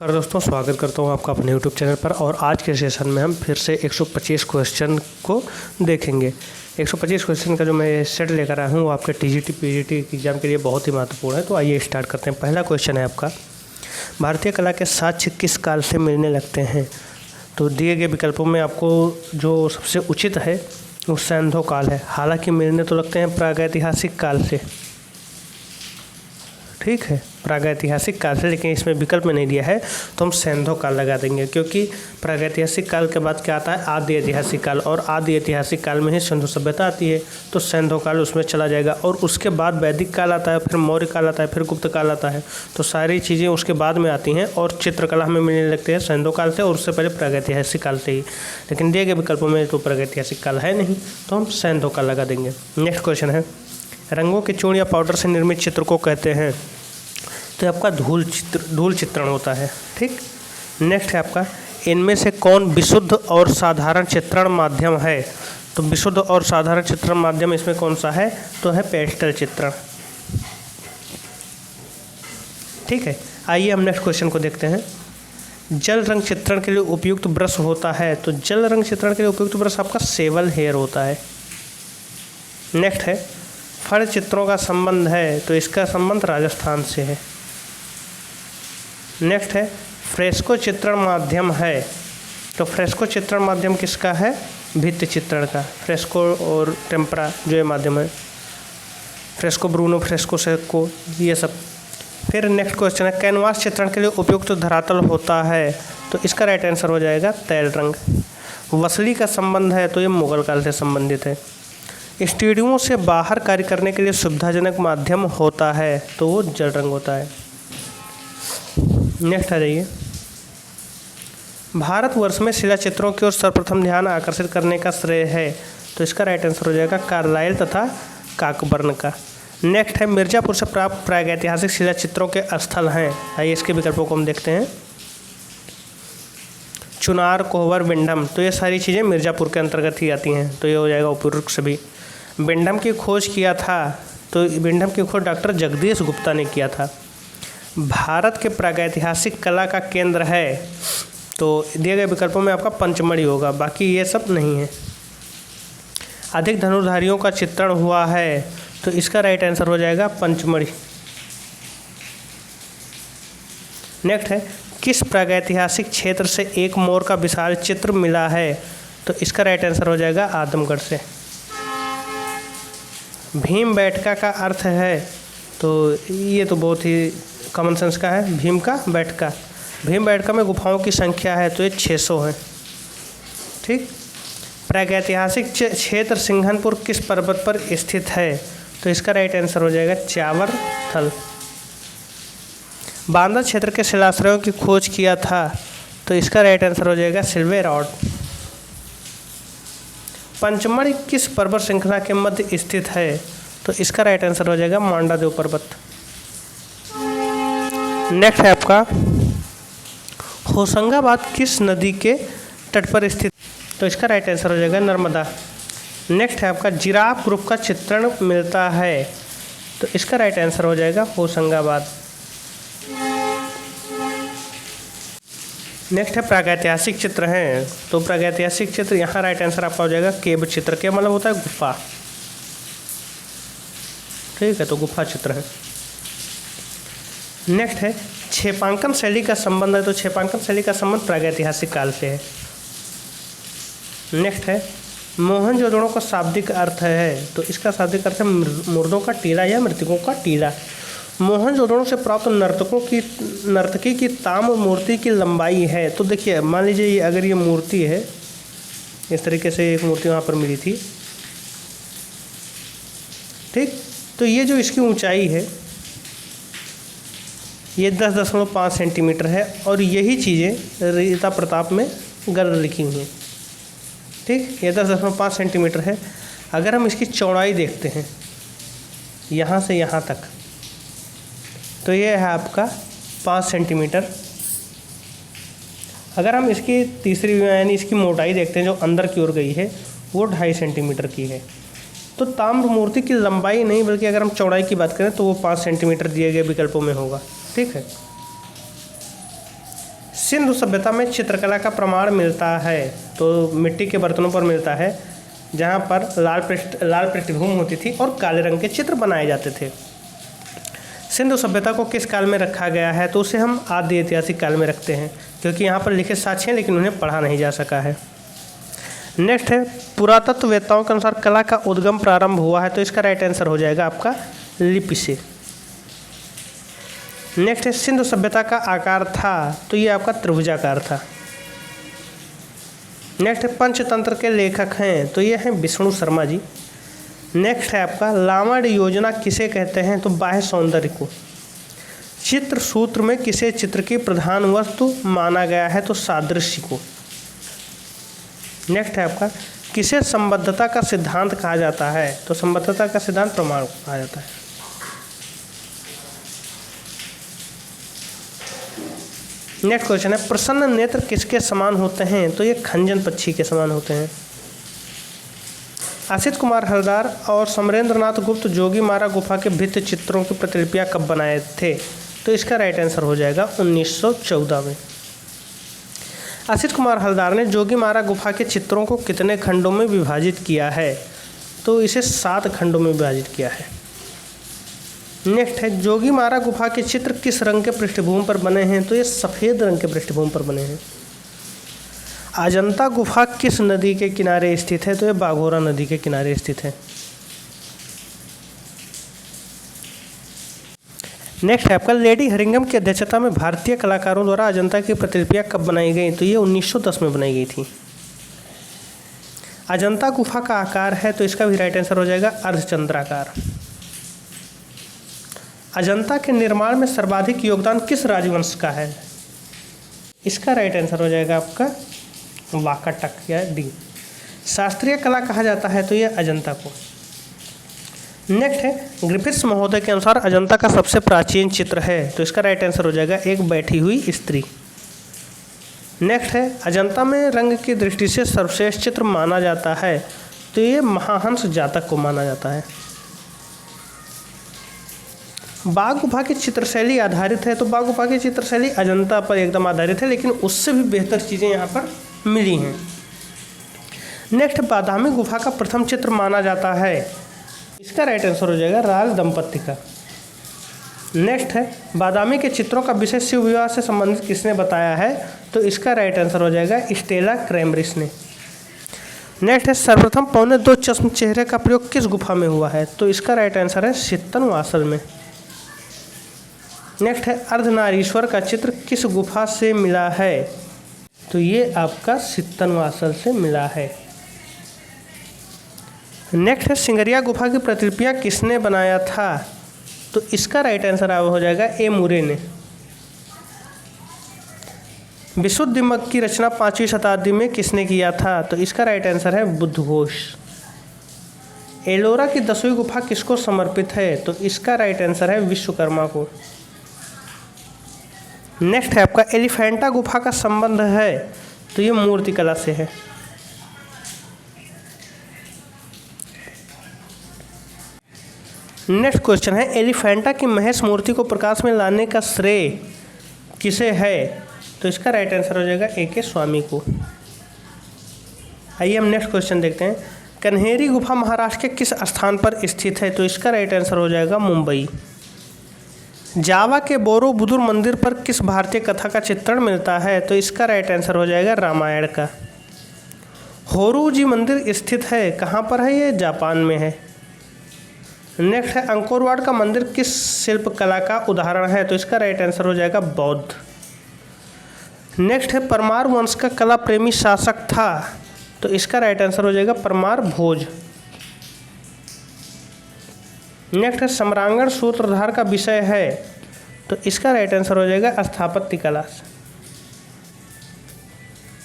और दोस्तों स्वागत करता हूँ आपका अपने YouTube चैनल पर। और आज के सेशन में हम फिर से 125 क्वेश्चन को देखेंगे। 125 क्वेश्चन का जो मैं सेट लेकर आया हूँ वो आपके TGT PGT एग्ज़ाम के लिए बहुत ही महत्वपूर्ण है। तो आइए स्टार्ट करते हैं। पहला क्वेश्चन है आपका, भारतीय कला के साक्ष्य किस काल से मिलने लगते हैं? तो दिए गए विकल्पों में आपको जो सबसे उचित है वो सैंधव काल है। हालांकि मिलने तो लगते हैं प्रागैतिहासिक काल से, ठीक है, प्रागैतिहासिक काल से, लेकिन इसमें विकल्प में नहीं दिया है तो हम सैंधव काल लगा देंगे, क्योंकि प्रागैतिहासिक काल के बाद क्या आता है, आदि ऐतिहासिक काल, और आदि ऐतिहासिक काल में ही सिंधु सभ्यता आती है, तो सैंधव काल उसमें चला जाएगा। और उसके बाद वैदिक काल आता है, फिर मौर्य काल आता है, फिर गुप्त काल आता है, तो सारी चीज़ें उसके बाद में आती हैं। और चित्रकला हमें मिलने लगती है सैंधव काल से, और उससे पहले प्रागैतिहासिक काल से ही। लेकिन दिए गए विकल्पों में तो प्रागैतिहासिक काल है नहीं, तो हम सैंधव काल लगा देंगे। नेक्स्ट क्वेश्चन है, रंगों के चूर्ण या पाउडर से निर्मित चित्र को कहते हैं? तो आपका धूल चित्रण होता है, ठीक। नेक्स्ट है आपका, इनमें से कौन विशुद्ध और साधारण चित्रण माध्यम है? तो विशुद्ध और साधारण चित्रण माध्यम इसमें कौन सा है? तो है पेस्टल चित्रण, ठीक है। आइए हम नेक्स्ट क्वेश्चन को देखते हैं। जल रंग चित्रण के लिए उपयुक्त ब्रश होता है? तो जल रंग चित्रण के लिए उपयुक्त ब्रश आपका सेवल हेयर होता है। नेक्स्ट है, फल चित्रों का संबंध है? तो इसका संबंध राजस्थान से है। नेक्स्ट है, फ्रेस्को चित्रण माध्यम है? तो फ्रेस्को चित्रण माध्यम किसका है? भित्ति चित्रण का। फ्रेस्को और टेम्परा जो ये माध्यम है, फ्रेस्को ब्रूनो, फ्रेस्को सेको, ये सब। फिर नेक्स्ट क्वेश्चन है, कैनवास चित्रण के लिए उपयुक्त धरातल होता है? तो इसका राइट आंसर हो जाएगा तैल रंग। वसली का संबंध है? तो ये मुगल काल से संबंधित है। स्टूडियो से बाहर कार्य करने के लिए सुविधाजनक माध्यम होता है? तो वो जल रंग होता है। नेक्स्ट आ जाइए, भारतवर्ष में शिला चित्रों की ओर सर्वप्रथम ध्यान आकर्षित करने का श्रेय है? तो इसका राइट आंसर हो जाएगा कार्लाइल तथा काकबर्न का। नेक्स्ट है, मिर्जापुर से प्राप्त प्रागैतिहासिक शिला चित्रों के स्थल हैं? आइए इसके विकल्पों को हम देखते हैं। चुनार, कोहबर, बिंडम, तो ये सारी चीज़ें मिर्जापुर के अंतर्गत ही आती हैं, तो ये हो जाएगा उपयुक्त सभी। बिंडम की खोज किया था? तो बिंडम की खोज डॉक्टर जगदीश गुप्ता ने किया था। भारत के प्रागैतिहासिक कला का केंद्र है? तो दिए गए विकल्पों में आपका पंचमढ़ी होगा, बाकी ये सब नहीं है। अधिक धनुर्धारियों का चित्रण हुआ है? तो इसका राइट आंसर हो जाएगा पंचमढ़ी। नेक्स्ट है, किस प्रागैतिहासिक क्षेत्र से एक मोर का विशाल चित्र मिला है? तो इसका राइट आंसर हो जाएगा आदमगढ़ से। भीम बैठका का अर्थ है? तो ये तो बहुत ही कॉमन सेंस का है, भीम का बैठका। भीम बैठका में गुफाओं की संख्या है? तो ये 600 है, ठीक। प्रागैतिहासिक क्षेत्र सिंघनपुर किस पर्वत पर स्थित है? तो इसका राइट आंसर हो जाएगा चावर थल। बांदा क्षेत्र के शिलाश्रयों की खोज किया था? तो इसका राइट आंसर हो जाएगा सिल्वे रॉड। पंचमढ़ी किस पर्वत श्रृंखला के मध्य स्थित है? तो इसका राइट आंसर हो जाएगा मांडादेव पर्वत। नेक्स्ट है आपका, होशंगाबाद किस नदी के तट पर स्थित? तो इसका राइट आंसर हो जाएगा नर्मदा। नेक्स्ट है आपका, जिराफ ग्रुप का चित्रण मिलता है? तो इसका राइट आंसर हो जाएगा होशंगाबाद। नेक्स्ट है, प्रागैतिहासिक चित्र हैं? तो प्रागैतिहासिक चित्र यहाँ राइट आंसर आपका हो जाएगा केव चित्र। केव मतलब होता है गुफा, ठीक है, तो गुफा चित्र है। नेक्स्ट है, क्षेपांकन शैली का संबंध है? तो क्षेपांकन शैली का संबंध प्रागैतिहासिक काल से है। नेक्स्ट है, मोहनजोदड़ो का शाब्दिक अर्थ है? तो इसका शाब्दिक अर्थ है मुर्दों का टीला या मृतकों का टीला। मोहनजोदड़ो से प्राप्त नर्तकी की ताम्र मूर्ति की लंबाई है? तो देखिए, मान लीजिए अगर ये मूर्ति है, इस तरीके से एक मूर्ति वहाँ पर मिली थी, ठीक। तो ये जो इसकी ऊंचाई है ये 10.5 सेंटीमीटर है, और यही चीज़ें रीता प्रताप में गर्द लिखी हुई हैं, ठीक। ये 10.5 सेंटीमीटर है। अगर हम इसकी चौड़ाई देखते हैं यहाँ से यहाँ तक, तो ये है आपका 5 सेंटीमीटर। अगर हम इसकी तीसरी यानी इसकी मोटाई देखते हैं जो अंदर की ओर गई है, वो 2.5 सेंटीमीटर की है। तो ताम्र मूर्ति की लंबाई नहीं, बल्कि अगर हम चौड़ाई की बात करें तो वो 5 सेंटीमीटर दिए गए विकल्पों में होगा, ठीक है। सिंधु सभ्यता में चित्रकला का प्रमाण मिलता है तो मिट्टी के बर्तनों पर मिलता है, जहाँ पर लाल पृष्ठभूमि होती थी और काले रंग के चित्र बनाए जाते थे। सिंधु सभ्यता को किस काल में रखा गया है तो उसे हम आदि ऐतिहासिक काल में रखते हैं, क्योंकि यहाँ पर लिखित साक्ष्य हैं लेकिन उन्हें पढ़ा नहीं जा सका है। नेक्स्ट है, पुरातत्ववेत्ताओं के अनुसार कला का उद्गम प्रारंभ हुआ है तो इसका राइट आंसर हो जाएगा आपका लिपि से। नेक्स्ट है, सिंधु सभ्यता का आकार था तो ये आपका त्रिभुजाकार था। नेक्स्ट है, पंचतंत्र के लेखक हैं तो ये हैं विष्णु शर्मा जी। नेक्स्ट है आपका, लामड़ योजना किसे कहते हैं तो बाह्य सौंदर्य को। चित्र सूत्र में किसे चित्र की प्रधान वस्तु माना गया है तो सादृश्य को। नेक्स्ट है आपका, किसे संबद्धता का सिद्धांत कहा जाता है तो संबद्धता का सिद्धांत प्रमाण को कहा जाता है। नेक्स्ट क्वेश्चन है, प्रसन्न नेत्र किसके समान होते हैं तो ये खंजन पक्षी के समान होते हैं। असित कुमार हलदार और समरेंद्रनाथ गुप्त जोगीमारा गुफा के भित्ति चित्रों की प्रतिलिपियां कब बनाए थे तो इसका राइट आंसर हो जाएगा 1914 में। असित कुमार हलदार ने जोगीमारा गुफा के चित्रों को कितने खंडों में विभाजित किया है तो इसे 7 खंडों में विभाजित किया है। नेक्स्ट है, जोगीमारा गुफा के चित्र किस रंग के पृष्ठभूमि पर बने हैं तो ये सफ़ेद रंग के पृष्ठभूमि पर बने हैं। अजंता गुफा किस नदी के किनारे स्थित है तो ये बाघोरा नदी के किनारे स्थित है। नेक्स्ट है आपका, लेडी हरिंगम की अध्यक्षता में भारतीय कलाकारों द्वारा अजंता की प्रतिलिपियां कब बनाई गई तो ये 1910 में बनाई गई थी। अजंता गुफा का आकार है तो इसका भी राइट आंसर हो जाएगा अर्धचंद्राकार। अजंता के निर्माण में सर्वाधिक योगदान किस राजवंश का है, इसका राइट आंसर हो जाएगा आपका वाकाटक या डी। शास्त्रीय कला कहा जाता है तो ये अजंता को। नेक्स्ट है, ग्रिफिथ्स महोदय के अनुसार अजंता का सबसे प्राचीन चित्र है तो इसका राइट आंसर हो जाएगा एक बैठी हुई स्त्री। नेक्स्ट है, अजंता में रंग की दृष्टि से सर्वश्रेष्ठ चित्र माना जाता है तो ये महाहंस जातक को माना जाता है। बाघ गुफा की चित्रशैली आधारित है तो बाघ गुफा की चित्रशैली अजंता पर एकदम आधारित है, लेकिन उससे भी बेहतर चीज़ें यहाँ पर मिली हैं। नेक्स्ट, बादामी गुफा का प्रथम चित्र माना जाता है, इसका राइट आंसर हो जाएगा राज दंपत्ति का। नेक्स्ट है, बादामी के चित्रों का विषय शिव विवाह से संबंधित किसने बताया है तो इसका राइट आंसर हो जाएगा स्टेला क्रैमरिस ने। नेक्स्ट है, सर्वप्रथम 2.25 चश्म चेहरे का प्रयोग किस गुफा में हुआ है तो इसका राइट आंसर है सित्तनवासल में। नेक्स्ट है, अर्धनारीश्वर का चित्र किस गुफा से मिला है तो ये आपका सित्तनवासल से मिला है। नेक्स्ट है, सिंगरिया गुफा की प्रतिलिपियां किसने बनाया था तो इसका राइट आंसर हो जाएगा ए मुरे ने। विशुद्ध दिमक की रचना 5वीं शताब्दी में किसने किया था तो इसका राइट आंसर है बुद्धघोष। एलोरा की 10वीं गुफा किसको समर्पित है तो इसका राइट आंसर है विश्वकर्मा को। नेक्स्ट है आपका, एलिफेंटा गुफा का संबंध है तो ये मूर्तिकला से है। नेक्स्ट क्वेश्चन है, एलिफेंटा की महेश मूर्ति को प्रकाश में लाने का श्रेय किसे है तो इसका राइट आंसर हो जाएगा A.K. स्वामी को। आइए हम नेक्स्ट क्वेश्चन देखते हैं। कन्हेरी गुफा महाराष्ट्र के किस स्थान पर स्थित है तो इसका राइट आंसर हो जाएगा मुंबई। जावा के बोरोबुदुर मंदिर पर किस भारतीय कथा का चित्रण मिलता है तो इसका राइट आंसर हो जाएगा रामायण का। होरूजी मंदिर स्थित है कहाँ पर है ये जापान में है। नेक्स्ट है, अंकोरवाट का मंदिर किस शिल्प कला का उदाहरण है तो इसका राइट आंसर हो जाएगा बौद्ध। नेक्स्ट है, परमार वंश का कला प्रेमी शासक था तो इसका राइट आंसर हो जाएगा परमार भोज। नेक्स्ट है, सम्रांगण सूत्रधार का विषय है तो इसका राइट आंसर हो जाएगा स्थापत्य कला।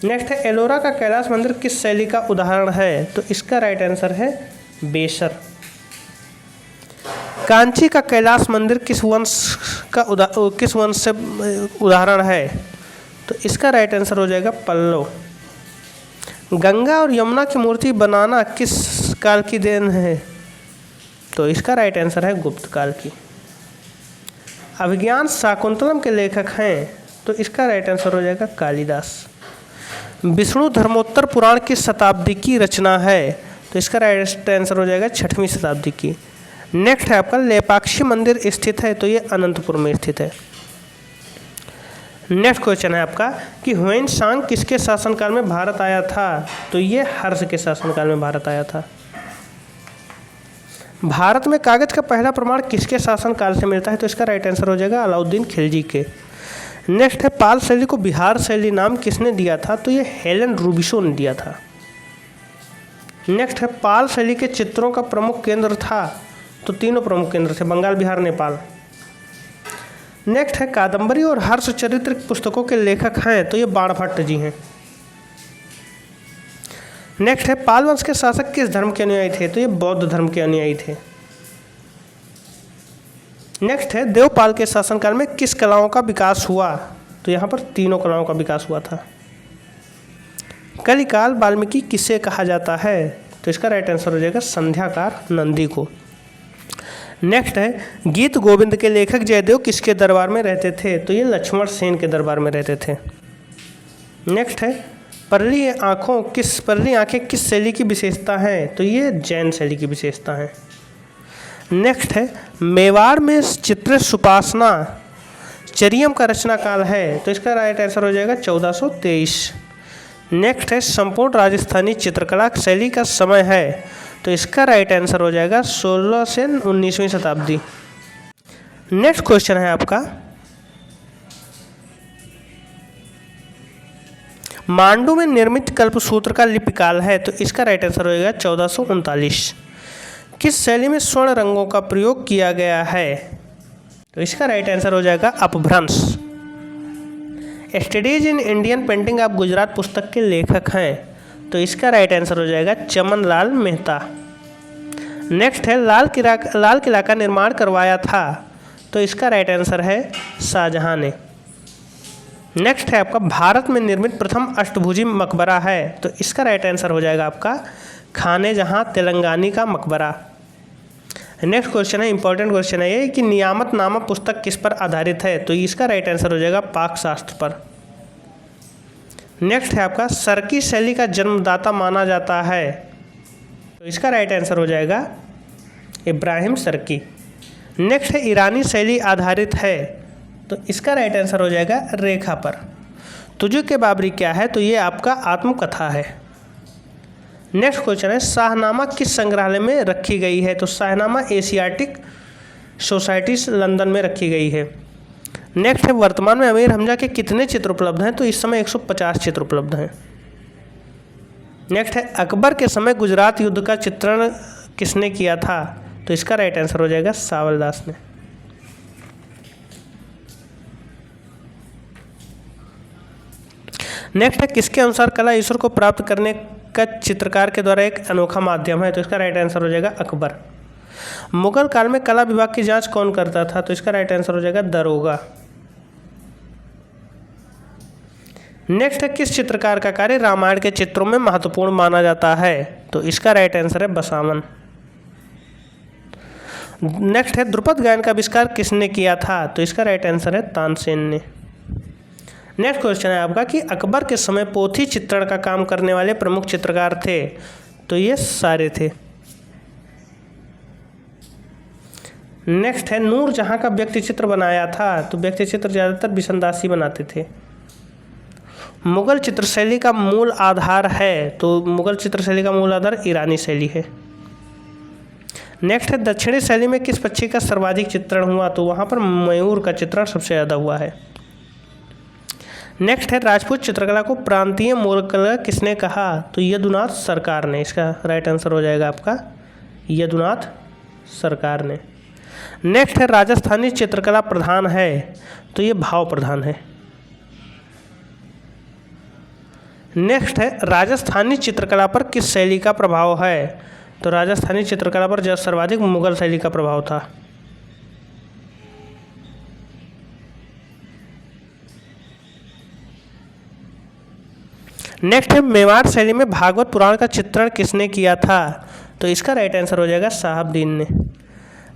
नेक्स्ट है, एलोरा का कैलाश मंदिर किस शैली का उदाहरण है तो इसका राइट आंसर है बेसर। कांची का कैलाश मंदिर किस वंश से उदाहरण है तो इसका राइट आंसर हो जाएगा पल्लव। गंगा और यमुना की मूर्ति बनाना किस काल की देन है तो इसका राइट आंसर है गुप्त काल की। अभिज्ञान शाकुंतलम के लेखक हैं तो इसका राइट आंसर हो जाएगा कालिदास। विष्णु धर्मोत्तर पुराण किस शताब्दी की रचना है? तो इसका राइट आंसर हो जाएगा 6वीं शताब्दी की। नेक्स्ट है आपका लेपाक्षी मंदिर स्थित है, तो ये अनंतपुर में स्थित है। नेक्स्ट क्वेश्चन है आपका कि ह्वेन सांग किसके शासनकाल में भारत आया था? तो ये हर्ष के शासनकाल में भारत आया था। भारत में कागज का पहला प्रमाण किसके शासनकाल से मिलता है? तो इसका राइट आंसर हो जाएगा अलाउद्दीन खिलजी के। नेक्स्ट है पाल शैली को बिहार शैली नाम किसने दिया था? तो ये हेलेन रूबिसो ने दिया था। नेक्स्ट है पाल शैली के चित्रों का प्रमुख केंद्र था? तो तीनों प्रमुख केंद्र थे, बंगाल, बिहार, नेपाल। नेक्स्ट है कादंबरी और हर्ष चरित्र पुस्तकों के लेखक हैं? तो ये बाणभट्ट जी हैं। नेक्स्ट है पाल वंश के शासक किस धर्म के अनुयायी थे? तो ये बौद्ध धर्म के अनुयायी थे। नेक्स्ट है देवपाल के शासनकाल में किस कलाओं का विकास हुआ? तो यहाँ पर तीनों कलाओं का विकास हुआ था। कलिकाल वाल्मीकि किसे कहा जाता है? तो इसका राइट आंसर हो जाएगा संध्याकार नंदी को। नेक्स्ट है गीत गोविंद के लेखक जयदेव किसके दरबार में रहते थे? तो ये लक्ष्मण सेन के दरबार में रहते थे। नेक्स्ट है पर्ली आँखें किस शैली की विशेषता हैं? तो ये जैन शैली की विशेषता है। नेक्स्ट है मेवाड़ में चित्र सुपासना चरियम का रचना काल है? तो इसका राइट आंसर हो जाएगा 1423। नेक्स्ट है संपूर्ण राजस्थानी चित्रकला शैली का समय है? तो इसका राइट आंसर हो जाएगा 16 से 19वीं शताब्दी। नेक्स्ट क्वेश्चन है आपका मांडू में निर्मित कल्पसूत्र का लिपिकाल है? तो इसका राइट आंसर हो जाएगा 1439। किस शैली में स्वर्ण रंगों का प्रयोग किया गया है? तो इसका राइट आंसर हो जाएगा अपभ्रंश। Studies in Indian painting of Gujarat पुस्तक के लेखक हैं? तो इसका राइट आंसर हो जाएगा चमन लाल मेहता। नेक्स्ट है लाल किला का निर्माण करवाया था? तो इसका राइट आंसर है शाहजहां ने। नेक्स्ट है आपका भारत में निर्मित प्रथम अष्टभुजी मकबरा है? तो इसका राइट आंसर हो जाएगा आपका खाने जहां तेलंगानी का मकबरा। नेक्स्ट क्वेश्चन है इंपॉर्टेंट क्वेश्चन है ये कि नियामत नामा पुस्तक किस पर आधारित है? तो इसका राइट आंसर हो जाएगा पाक शास्त्र पर। नेक्स्ट है आपका सरकी शैली का जन्मदाता माना जाता है? तो इसका राइट आंसर हो जाएगा इब्राहिम सरकी। नेक्स्ट है ईरानी शैली आधारित है? तो इसका राइट आंसर हो जाएगा रेखा पर। तुझे के बाबरी क्या है? तो ये आपका आत्मकथा है। नेक्स्ट क्वेश्चन है शाहनामा किस संग्रहालय में रखी गई है? तो शाहनामा एशियाटिक सोसाइटी लंदन में रखी गई है। नेक्स्ट है वर्तमान में अमीर हमजा के कितने चित्र उपलब्ध हैं? तो इस समय 150 चित्र उपलब्ध हैं। नेक्स्ट है अकबर के समय गुजरात युद्ध का चित्रण किसने किया था? तो इसका राइट आंसर हो जाएगा सावलदास ने। नेक्स्ट है किसके अनुसार कला ईश्वर को प्राप्त करने का चित्रकार के द्वारा एक अनोखा माध्यम है? तो इसका राइट आंसर हो जाएगा अकबर। मुगल काल में कला विभाग की जांच कौन करता था? तो इसका राइट आंसर हो जाएगा दरोगा। नेक्स्ट है किस चित्रकार का कार्य रामायण के चित्रों में महत्वपूर्ण माना जाता है? तो इसका राइट आंसर है बसावन। नेक्स्ट है ध्रुपद गायन का आविष्कार किसने किया था? तो इसका राइट आंसर है तानसेन ने। नेक्स्ट क्वेश्चन है आपका कि अकबर के समय पोथी चित्रण का काम करने वाले प्रमुख चित्रकार थे? तो ये सारे थे। नेक्स्ट है नूरजहां का व्यक्ति चित्र बनाया था? तो व्यक्ति चित्र ज़्यादातर बिशनदास ही बनाते थे। मुगल चित्रशैली का मूल आधार है? तो मुगल चित्रशैली का मूल आधार ईरानी शैली है। नेक्स्ट है दक्षिणी शैली में किस पक्षी का सर्वाधिक चित्रण हुआ? तो वहाँ पर मयूर का चित्रण सबसे ज़्यादा हुआ है। नेक्स्ट है राजपूत चित्रकला को प्रांतीय मूलकला किसने कहा? तो यदुनाथ सरकार ने। इसका राइट आंसर हो जाएगा आपका यदुनाथ सरकार ने। नेक्स्ट है राजस्थानी चित्रकला प्रधान है? तो ये भाव प्रधान है। नेक्स्ट है राजस्थानी चित्रकला पर किस शैली का प्रभाव है? तो राजस्थानी चित्रकला पर जब सर्वाधिक मुगल शैली का प्रभाव था। नेक्स्ट है मेवाड़ शैली में भागवत पुराण का चित्रण किसने किया था? तो इसका राइट आंसर हो जाएगा साहबदीन ने।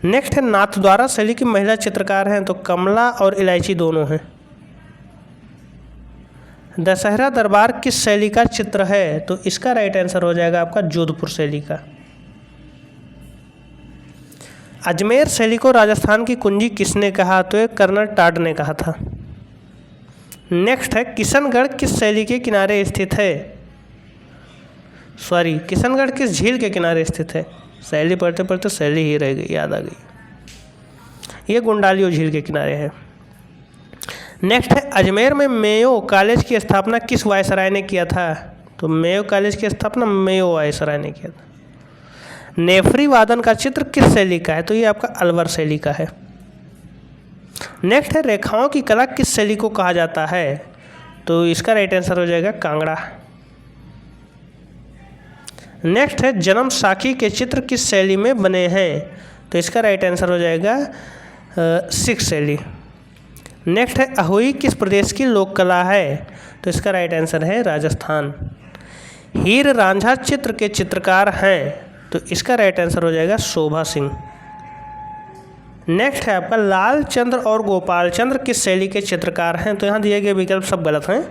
नेक्स्ट है नाथद्वारा शैली की महिला चित्रकार हैं? तो कमला और इलायची दोनों हैं। दशहरा दरबार किस शैली का चित्र है? तो इसका राइट आंसर हो जाएगा आपका जोधपुर शैली का। अजमेर शैली को राजस्थान की कुंजी किसने कहा? तो ये कर्नल टाड ने कहा था। नेक्स्ट है, किशनगढ़ किस शैली के किनारे स्थित है? किशनगढ़ किस झील के किनारे स्थित है? शैली पढ़ते पढ़ते शैली ही रह गई, याद आ गई। ये गुंडालियो झील के किनारे है। नेक्स्ट है, अजमेर में मेयो कॉलेज की स्थापना किस वायसराय ने किया था? तो मेयो कॉलेज की स्थापना मेयो वायसराय ने किया था। नेफ्री वादन का चित्र किस शैली का है? तो ये आपका अलवर शैली का है। नेक्स्ट है, रेखाओं की कला किस शैली को कहा जाता है? तो इसका राइट आंसर हो जाएगा कांगड़ा। नेक्स्ट है, जन्म साखी के चित्र किस शैली में बने हैं? तो इसका राइट आंसर हो जाएगा सिख शैली। नेक्स्ट है, अहोई किस प्रदेश की लोक कला है? तो इसका राइट आंसर है राजस्थान। हीर रांझा चित्र के चित्रकार हैं? तो इसका राइट आंसर हो जाएगा शोभा सिंह। नेक्स्ट है आपका, लाल चंद्र और गोपाल चंद्र किस शैली के चित्रकार हैं? तो यहाँ दिए गए विकल्प सब गलत हैं,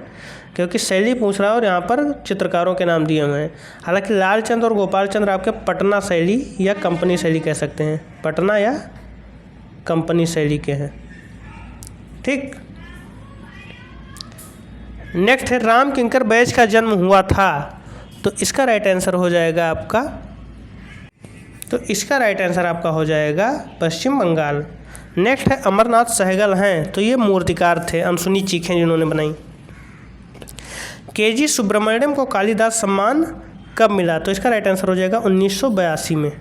क्योंकि शैली पूछ रहा है और यहाँ पर चित्रकारों के नाम दिए हुए हैं। हालांकि लाल चंद्र और गोपाल चंद्र आपके पटना शैली या कंपनी शैली कह सकते हैं, पटना या कंपनी शैली के हैं। ठीक। नेक्स्ट है, राम किंकर बैज का जन्म हुआ था? तो इसका राइट आंसर हो जाएगा आपका हो जाएगा पश्चिम बंगाल। नेक्स्ट है, अमरनाथ सहगल हैं? तो ये मूर्तिकार थे, अनसुनी चीखें जिन्होंने बनाई। केजी सुब्रमण्यम को कालिदास सम्मान कब मिला? तो इसका राइट आंसर हो जाएगा 1982 में।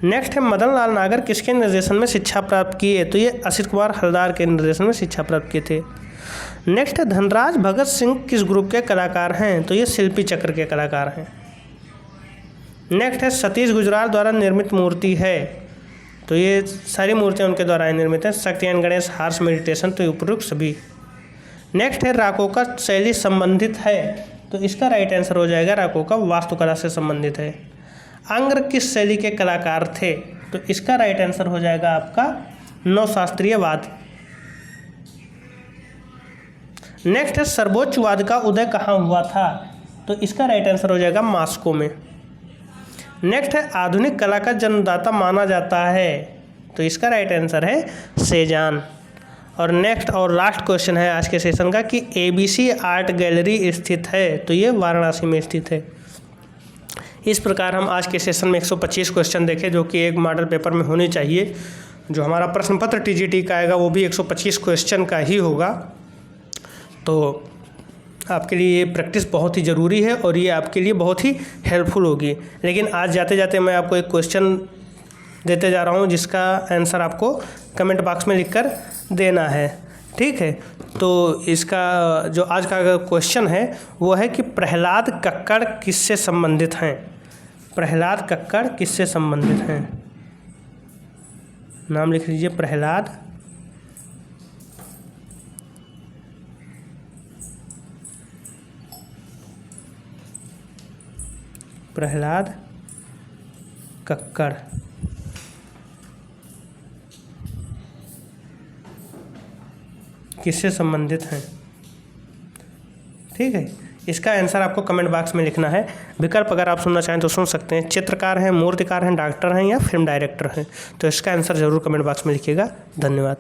नेक्स्ट है, मदन लाल नागर किसके निर्देशन में शिक्षा प्राप्त किए? तो ये असित कुमार हलदार के निर्देशन में शिक्षा प्राप्त किए थे। नेक्स्ट है, धनराज भगत सिंह किस ग्रुप के कलाकार हैं? तो ये शिल्पी चक्र के कलाकार हैं। नेक्स्ट है, सतीश गुजराल द्वारा निर्मित मूर्ति है? तो ये सारी मूर्तियाँ उनके द्वारा निर्मित हैं, शक्ति एंड गणेश, हार्स मेडिटेशन, तो उपरोक्त सभी। नेक्स्ट है, राकोका शैली संबंधित है? तो इसका राइट आंसर हो जाएगा राकोका वास्तुकला से संबंधित है। अंग्र किस शैली के कलाकार थे? तो इसका राइट आंसर हो जाएगा आपका नवशास्त्रीयवाद। नेक्स्ट है, सर्वोच्चवाद का उदय कहाँ हुआ था? तो इसका राइट आंसर हो जाएगा मॉस्को में। नेक्स्ट है, आधुनिक कला का जन्मदाता माना जाता है? तो इसका राइट आंसर है सेजान। और नेक्स्ट और लास्ट क्वेश्चन है आज के सेशन का कि ABC आर्ट गैलरी स्थित है? तो ये वाराणसी में स्थित है। इस प्रकार हम आज के सेशन में 125 क्वेश्चन देखे, जो कि एक मॉडल पेपर में होने चाहिए। जो हमारा प्रश्न पत्र TGT का आएगा वो भी 125 क्वेश्चन का ही होगा। तो आपके लिए ये प्रैक्टिस बहुत ही ज़रूरी है और ये आपके लिए बहुत ही हेल्पफुल होगी। लेकिन आज जाते जाते मैं आपको एक क्वेश्चन देते जा रहा हूँ, जिसका आंसर आपको कमेंट बॉक्स में लिखकर देना है। ठीक है, तो इसका जो आज का क्वेश्चन है वो है कि प्रहलाद कक्कड़ किससे संबंधित हैं? प्रहलाद कक्कड़ किससे संबंधित हैं? नाम लिख लीजिए, प्रहलाद कक्कड़ किससे संबंधित हैं? ठीक है, इसका आंसर आपको कमेंट बॉक्स में लिखना है। विकल्प अगर आप सुनना चाहें तो सुन सकते हैं। चित्रकार हैं, मूर्तिकार हैं, डॉक्टर हैं या फिल्म डायरेक्टर हैं? तो इसका आंसर ज़रूर कमेंट बॉक्स में लिखिएगा। धन्यवाद।